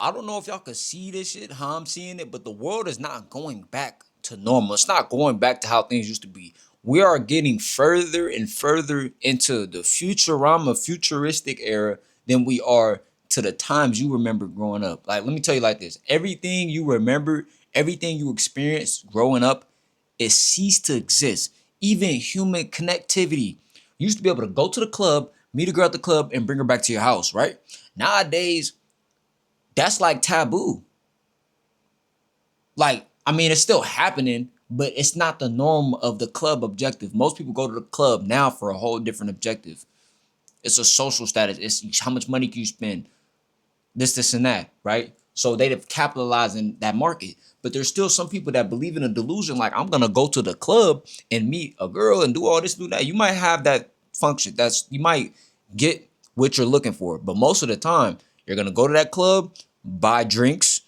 I don't know if y'all could see this shit, how I'm seeing it, but the world is not going back to normal. It's not going back to how things used to be. We are getting further and further into the Futurama, futuristic era than we are to the times you remember growing up. Like, let me tell you like this. Everything you remember, everything you experienced growing up, it ceased to exist. Even human connectivity. You used to be able to go to the club, meet a girl at the club, and bring her back to your house, right? Nowadays, that's like taboo. Like, I mean, it's still happening, but it's not the norm of the club objective. Most people go to the club now for a whole different objective. It's a social status. It's how much money can you spend? This, and that, right? So they've capitalized in that market. But there's still some people that believe in a delusion, like I'm gonna go to the club and meet a girl and do all this, do that. You might have that function. You might get what you're looking for, but most of the time, you're gonna go to that club, buy drinks,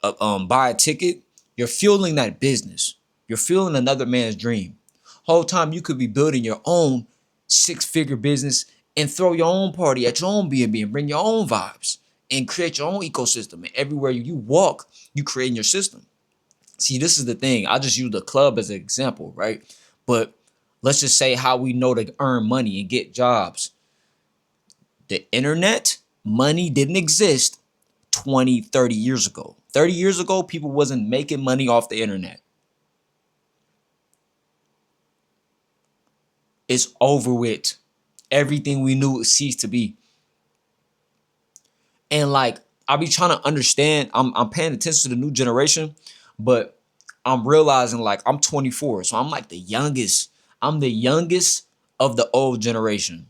buy a ticket. You're fueling that business. You're fueling another man's dream. Whole time you could be building your own six-figure business and throw your own party at your own B&B and bring your own vibes and create your own ecosystem. And everywhere you walk, you create your system. See, this is the thing. I just use the club as an example, right? But let's just say how we know to earn money and get jobs. The internet, money didn't exist 20, 30 years ago. 30 years ago, people wasn't making money off the internet. It's over with. Everything we knew ceased to be. And like, I be trying to understand, I'm paying attention to the new generation, but I'm realizing like I'm 24, so I'm like the youngest. I'm the youngest of the old generation.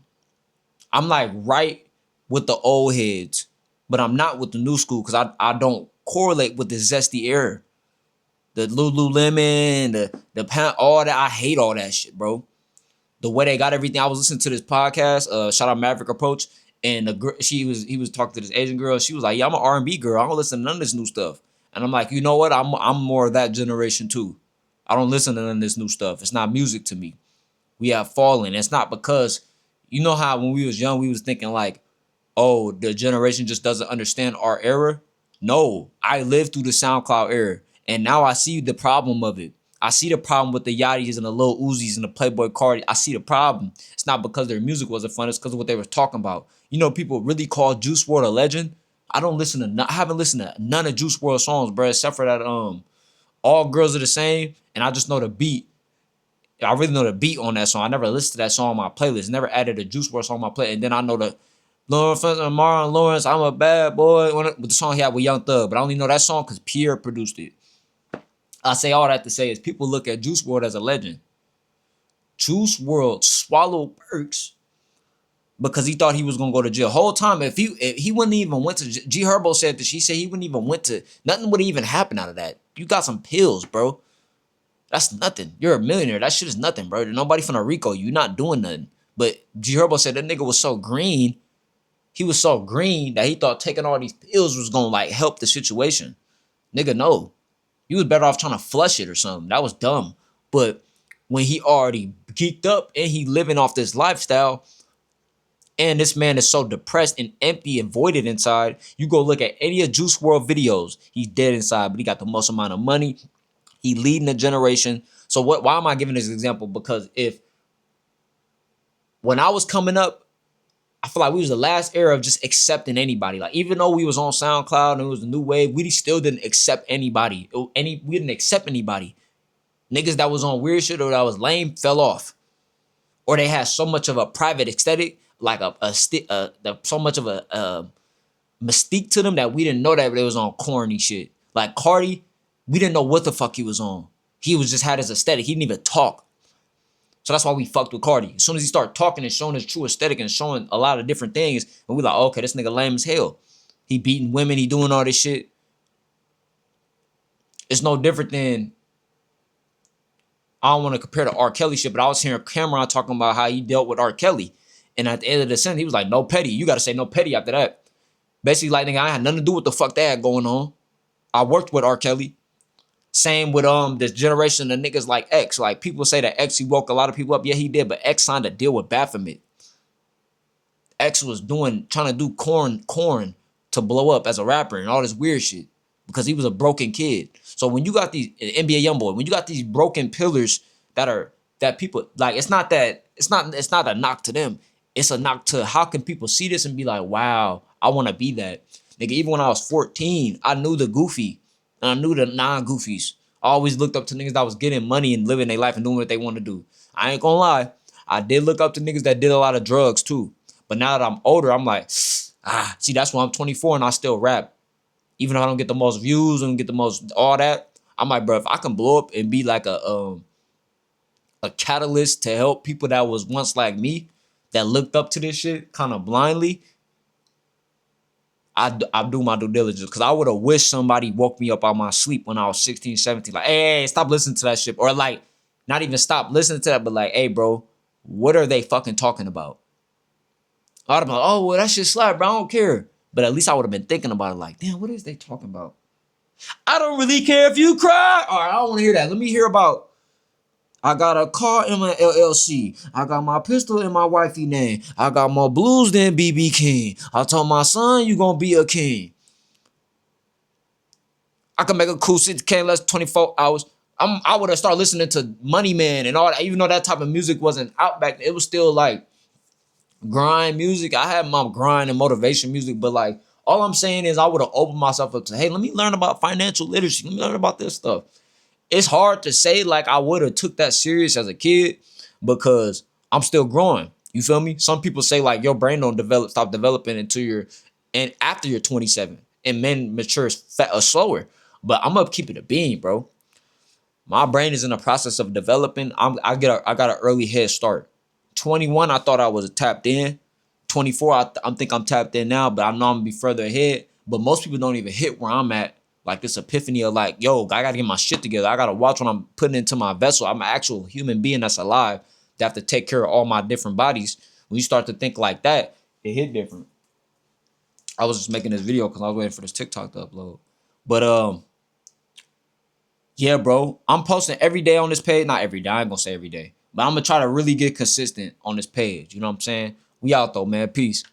I'm like right with the old heads, but I'm not with the new school because I don't correlate with the zesty era. The Lululemon, the pant, all that. I hate all that shit, bro. The way they got everything. I was listening to this podcast, shout out Maverick Approach, and he was talking to this Asian girl. She was like, "Yeah, I'm an R&B girl. I don't listen to none of this new stuff." And I'm like, you know what? I'm more of that generation too. I don't listen to none of this new stuff. It's not music to me. We have fallen. It's not because you know how when we was young we was thinking like, oh, the generation just doesn't understand our era. No, I lived through the SoundCloud era, and now I see the problem of it. I see the problem with the Yachty's and the Lil Uzis and the Playboy Cardi. I see the problem. It's not because their music wasn't fun. It's because of what they were talking about. You know, people really call Juice WRLD a legend. I haven't listened to none of Juice WRLD songs, bro, except for that All Girls Are the Same, and I just know the beat. I really know the beat on that song. I never listened to that song on my playlist. Never added a Juice WRLD song on my playlist. And then I know the Lawrence and Marlon Lawrence, I'm a bad boy, with the song he had with Young Thug. But I only know that song because Pierre produced it. I say all that to say is people look at Juice WRLD as a legend. Juice WRLD swallowed perks because he thought he was gonna go to jail. Whole time, if he wouldn't even went to G Herbo said that she said he wouldn't even went to nothing would even happen out of that. You got some pills, bro. That's nothing. You're a millionaire. That shit is nothing, bro. Nobody from Rico. You not doing nothing. But G Herbo said that nigga was so green. He was so green that he thought taking all these pills was gonna like help the situation. Nigga, no. You was better off trying to flush it or something. That was dumb. But when he already geeked up and he living off this lifestyle, and this man is so depressed and empty and voided inside, you go look at any of Juice WRLD videos, he's dead inside, but he got the most amount of money. He leading a generation. So why am I giving this example? Because when I was coming up, I feel like we was the last era of just accepting anybody. Like, even though we was on SoundCloud and it was the new wave, we still didn't accept anybody. We didn't accept anybody. Niggas that was on weird shit or that was lame fell off. Or they had so much of a private aesthetic, like so much of a mystique to them that we didn't know that they was on corny shit. Like Cardi, we didn't know what the fuck he was on. He was just had his aesthetic. He didn't even talk. So that's why we fucked with Cardi. As soon as he started talking and showing his true aesthetic and showing a lot of different things, and we like, oh, okay, this nigga lame as hell. He beating women, he doing all this shit. It's no different than, I don't want to compare to R. Kelly shit, but I was hearing Cameron talking about how he dealt with R. Kelly. And at the end of the sentence, he was like, no petty. You got to say no petty after that. Basically, like, nigga, I had nothing to do with the fuck they had going on. I worked with R. Kelly. Same with this generation of niggas like X. Like, people say that X, he woke a lot of people up. Yeah, he did, but X signed a deal with Baphomet. X was trying to do corn to blow up as a rapper and all this weird shit because he was a broken kid. So when you got these NBA YoungBoy, when you got these broken pillars that people like, it's not a knock to them. It's a knock to how can people see this and be like, wow, I want to be that. Nigga, even when I was 14, I knew the goofy and I knew the non-goofies. I always looked up to niggas that was getting money and living their life and doing what they want to do. I ain't gonna lie. I did look up to niggas that did a lot of drugs too. But now that I'm older, I'm like, see, that's why I'm 24 and I still rap. Even if I don't get the most views and get the most all that, I'm like, bro, if I can blow up and be like a catalyst to help people that was once like me, that looked up to this shit kind of blindly, I do my due diligence. Because I would have wished somebody woke me up out of my sleep when I was 16, 17. Like, hey, stop listening to that shit. Or like, not even stop listening to that, but like, hey, bro, what are they fucking talking about? I'd have been like, oh, well, that shit slap, bro. I don't care. But at least I would have been thinking about it like, damn, what is they talking about? I don't really care if you cry. All right, I don't want to hear that. Let me hear about, I got a car in my LLC. I got my pistol in my wifey name. I got more blues than BB King. I told my son you gonna be a king. I can make a cool 6K in less than 24 hours. I would have started listening to Money Man and all that. Even though that type of music wasn't out back then, it was still like grind music. I had my grind and motivation music, but like all I'm saying is I would have opened myself up to, hey, let me learn about financial literacy. Let me learn about this stuff. It's hard to say like I would have took that serious as a kid because I'm still growing. You feel me? Some people say like your brain don't stop developing and after you're 27, and men mature slower. But I'm gonna keep it a bean, bro. My brain is in the process of developing. I got an early head start. 21, I thought I was tapped in. 24, I think I'm tapped in now, but I know I'm gonna be further ahead. But most people don't even hit where I'm at. Like this epiphany of like, yo, I gotta get my shit together. I gotta watch what I'm putting into my vessel. I'm an actual human being that's alive that have to take care of all my different bodies. When you start to think like that, it hit different. I was just making this video because I was waiting for this TikTok to upload. But yeah, bro, I'm posting every day on this page. Not every day, I ain't gonna say every day. But I'm gonna try to really get consistent on this page. You know what I'm saying? We out though, man. Peace.